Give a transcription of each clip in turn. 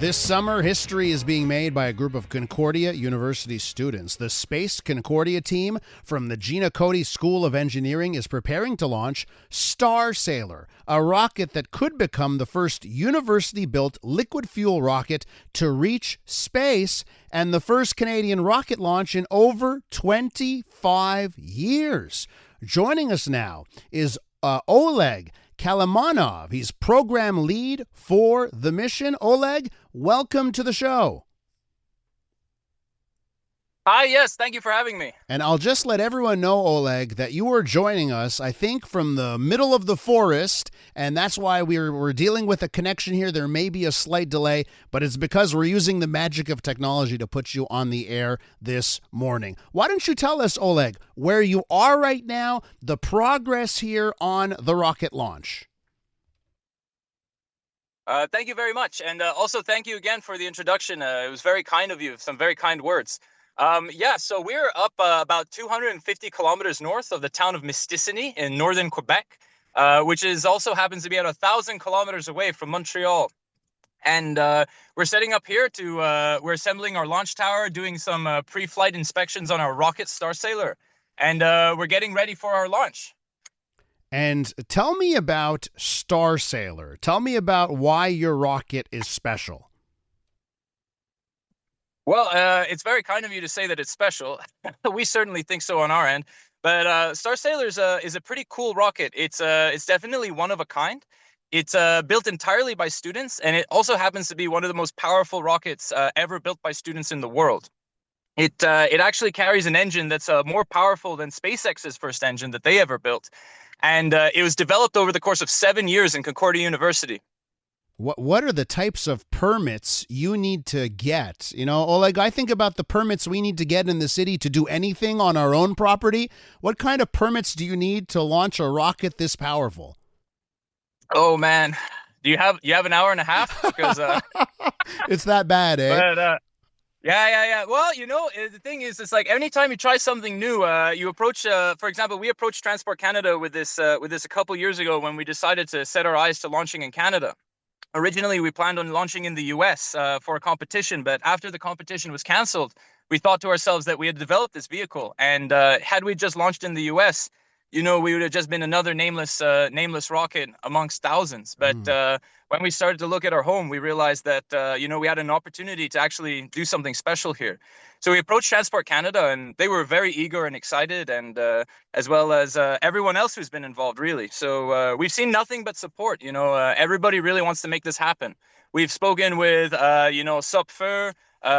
This summer, history is being made by a group of Concordia University students. The Space Concordia team from the Gina Cody School of Engineering is preparing to launch Star Sailor, a rocket that could become the first university-built liquid fuel rocket to reach space and the first Canadian rocket launch in over 25 years. Joining us now is Oleg Khalimonov. He's program lead for the mission. Oleg, welcome to the show. Hi, yes, thank you for having me. And I'll just let everyone know, Oleg, that you are joining us, I think, from the middle of the forest, and that's why we're dealing with a connection here. There may be a slight delay, but it's because we're using the magic of technology to put you on the air this morning. Why don't you tell us, Oleg, where you are right now, the progress here on the rocket launch? Thank you very much, and also thank you again for the introduction. It was very kind of you, some very kind words. So we're up about 250 kilometers north of the town of Mistassini in northern Quebec, which is also happens to be at 1,000 kilometers away from Montreal. And we're setting up here to, we're assembling our launch tower, doing some pre-flight inspections on our rocket Star Sailor, and we're getting ready for our launch. And tell me about Star Sailor. Tell me about why your rocket is special. Well, it's very kind of you to say that it's special. We certainly think so on our end. But Star Sailor is a pretty cool rocket. It's definitely one of a kind. It's built entirely by students, and it also happens to be one of the most powerful rockets ever built by students in the world. It actually carries an engine that's more powerful than SpaceX's first engine that they ever built. And it was developed over the course of 7 years in Concordia University. What are the types of permits you need to get? You know, Oleg, I think about the permits we need to get in the city to do anything on our own property. What kind of permits do you need to launch a rocket this powerful? Oh man, do you have an hour and a half? Because it's that bad, eh? But yeah. Well, you know, the thing is, it's like anytime you try something new, you approach. For example, we approached Transport Canada with this a couple years ago when we decided to set our eyes to launching in Canada. Originally, we planned on launching in the US for a competition, but after the competition was canceled, we thought to ourselves that we had developed this vehicle, and had we just launched in the US, you know, we would have just been another nameless rocket amongst thousands. But when we started to look at our home, we realized that you know, we had an opportunity to actually do something special here. So we approached Transport Canada, and they were very eager and excited, and as well as everyone else who's been involved, really. So we've seen nothing but support. You know, everybody really wants to make this happen. We've spoken with, you know, SOPFEUR.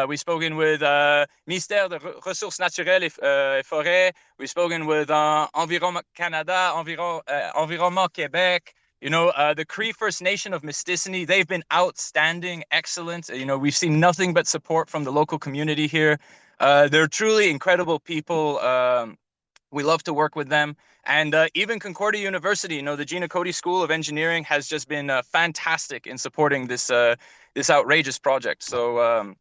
We've spoken with Ministère des Ressources Naturelles et Forêts. We've spoken with Environnement Canada, Environnement Québec. You know, the Cree First Nation of Mistassini, they've been outstanding, excellent. You know, we've seen nothing but support from the local community here. They're truly incredible people. We love to work with them. And even Concordia University, you know, the Gina Cody School of Engineering has just been fantastic in supporting this outrageous project. So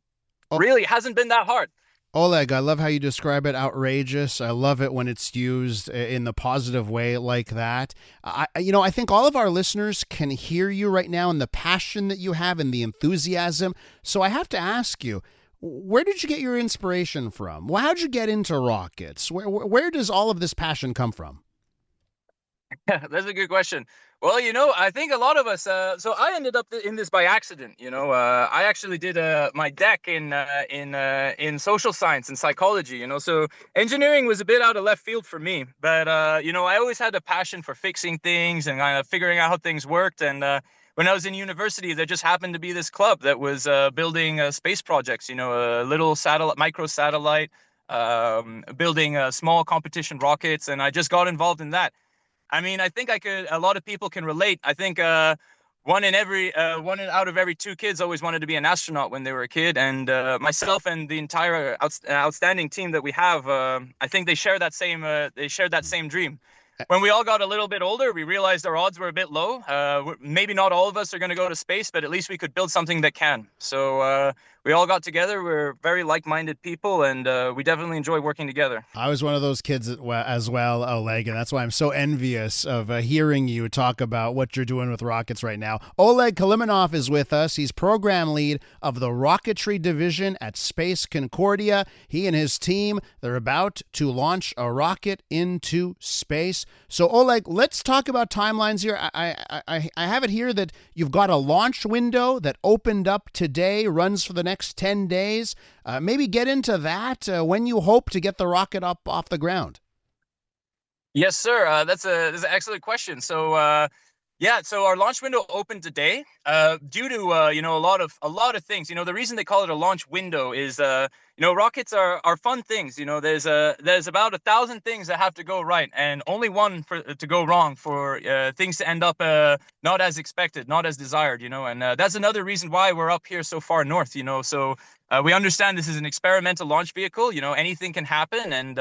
really, it hasn't been that hard. Oleg, I love how you describe it, outrageous. I love it when it's used in the positive way like that. I think all of our listeners can hear you right now and the passion that you have and the enthusiasm. So I have to ask you, where did you get your inspiration from? Well, how'd you get into rockets? Where does all of this passion come from? That's a good question. Well, you know, I think a lot of us. So I ended up in this by accident. You know, I actually did my deck in social science and psychology. You know, so engineering was a bit out of left field for me. But you know, I always had a passion for fixing things and kind of figuring out how things worked. And when I was in university, there just happened to be this club that was building space projects. You know, a little satellite, micro satellite, building small competition rockets, and I just got involved in that. I mean, I think a lot of people can relate. I think one out of every two kids always wanted to be an astronaut when they were a kid. And myself and the entire outstanding team that we have, I think they shared that same dream. When we all got a little bit older, we realized our odds were a bit low. Maybe not all of us are going to go to space, but at least we could build something that can. So we all got together. We're very like-minded people, and we definitely enjoy working together. I was one of those kids as well, Oleg, and that's why I'm so envious of hearing you talk about what you're doing with rockets right now. Oleg Khalimonov is with us. He's program lead of the Rocketry Division at Space Concordia. He and his team, they're about to launch a rocket into space. So, Oleg, let's talk about timelines here. I have it here that you've got a launch window that opened up today, runs for the next 10 days. Maybe get into that, when you hope to get the rocket up off the ground. Yes, sir. That's an excellent question. So, yeah, so our launch window opened today, due to a lot of things. The reason they call it a launch window is rockets are fun things. There's about 1,000 things that have to go right, and only one to go wrong for things to end up not as expected, not as desired. And that's another reason why we're up here so far north. So we understand this is an experimental launch vehicle. Anything can happen, and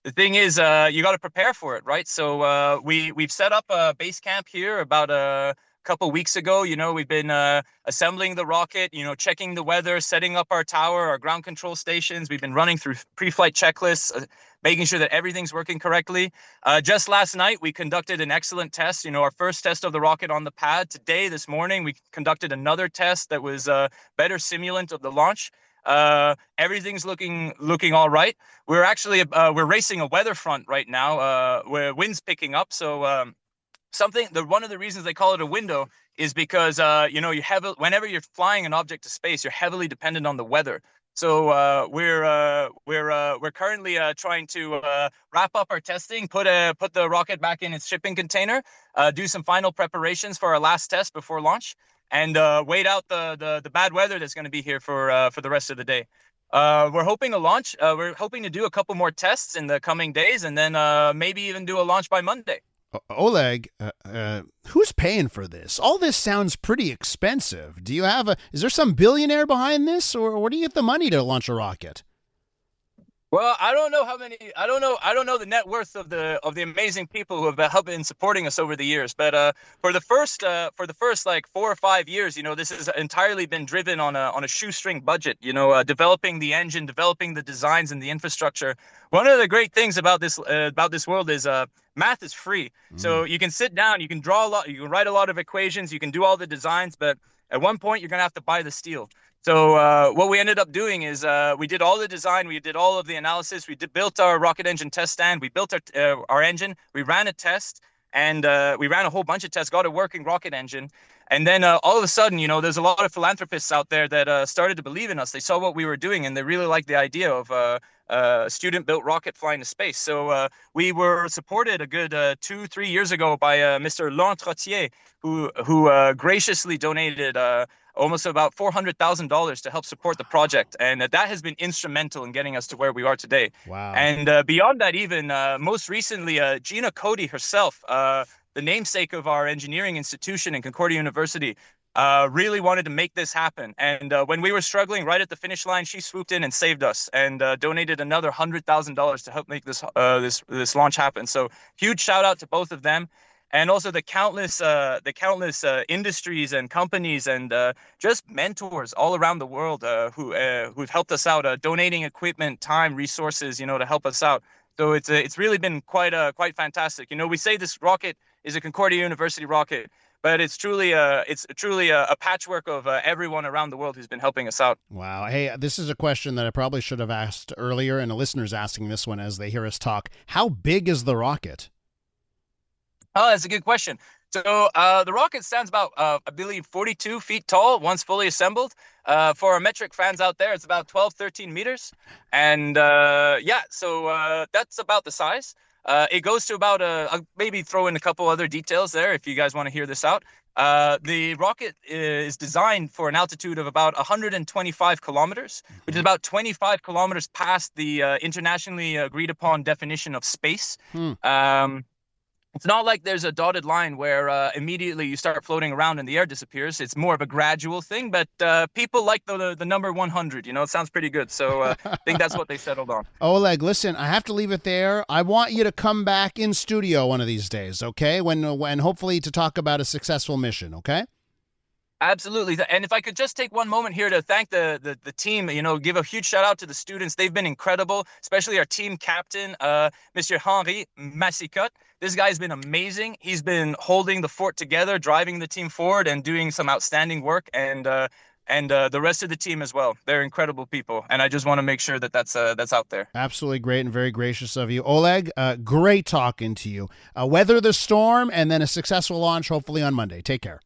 the thing is, you got to prepare for it, right? So we've set up a base camp here about a couple weeks ago. We've been assembling the rocket, checking the weather, setting up our tower, our ground control stations. We've been running through pre-flight checklists, making sure that everything's working correctly. Just last night, we conducted an excellent test, our first test of the rocket on the pad. Today, this morning, we conducted another test that was a better simulant of the launch. Everything's looking all right. We're actually we're racing a weather front right now, where wind's picking up. So one of the reasons they call it a window is because whenever you're flying an object to space, you're heavily dependent on the weather. So we're currently trying to wrap up our testing, put the rocket back in its shipping container, do some final preparations for our last test before launch, and wait out the bad weather that's going to be here for the rest of the day. We're hoping to launch. We're hoping to do a couple more tests in the coming days, and then maybe even do a launch by Monday. Oleg, who's paying for this? All this sounds pretty expensive. Is there some billionaire behind this, or where do you get the money to launch a rocket? Well, I don't know how many. I don't know the net worth of the amazing people who have been supporting us over the years. But for the first like 4 or 5 years, this has entirely been driven on a shoestring budget. Developing the engine, developing the designs and the infrastructure. One of the great things about this world is math is free. So you can sit down, you can draw a lot, you can write a lot of equations, you can do all the designs, but at one point you're gonna have to buy the steel. So what we ended up doing is we did all the design, we did all of the analysis, built our rocket engine test stand, we built our engine, we ran a test, and we ran a whole bunch of tests, got a working rocket engine. And then all of a sudden, there's a lot of philanthropists out there that started to believe in us. They saw what we were doing, and they really liked the idea of a student-built rocket flying to space. So we were supported a good 2-3 years ago by Mr. L'Entretien, who graciously donated almost about $400,000 to help support the project. And that has been instrumental in getting us to where we are today. Wow. And beyond that, even most recently, Gina Cody herself, the namesake of our engineering institution in Concordia University, really wanted to make this happen. And when we were struggling right at the finish line, she swooped in and saved us and donated another $100,000 to help make this launch happen. So huge shout out to both of them. And also the countless industries and companies and just mentors all around the world who've helped us out, donating equipment, time, resources, to help us out. So it's really been quite fantastic. We say this rocket is a Concordia University rocket, but it's truly a patchwork of everyone around the world who's been helping us out. Wow. Hey, this is a question that I probably should have asked earlier, and the listeners asking this one as they hear us talk. How big is the rocket? Oh, that's a good question. So the rocket stands about, I believe, 42 feet tall once fully assembled. For our metric fans out there, it's about 12, 13 meters. And so that's about the size. It goes to about, I'll maybe throw in a couple other details there if you guys want to hear this out. The rocket is designed for an altitude of about 125 kilometers, which is about 25 kilometers past the internationally agreed upon definition of space. It's not like there's a dotted line where immediately you start floating around and the air disappears. It's more of a gradual thing, but people like the number 100. It sounds pretty good. So I think that's what they settled on. Oleg, listen, I have to leave it there. I want you to come back in studio one of these days, okay? When hopefully to talk about a successful mission, okay? Absolutely. And if I could just take one moment here to thank the team, give a huge shout out to the students. They've been incredible, especially our team captain, Monsieur Henri Massicotte. This guy's been amazing. He's been holding the fort together, driving the team forward, and doing some outstanding work. And the rest of the team as well. They're incredible people, and I just want to make sure that that's out there. Absolutely great and very gracious of you. Oleg, great talking to you. Weather the storm and then a successful launch hopefully on Monday. Take care.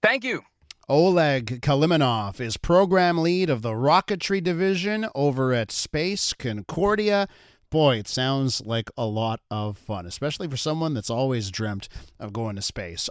Thank you. Oleg Khalimonov is program lead of the Rocketry Division over at Space Concordia. Boy, it sounds like a lot of fun, especially for someone that's always dreamt of going to space.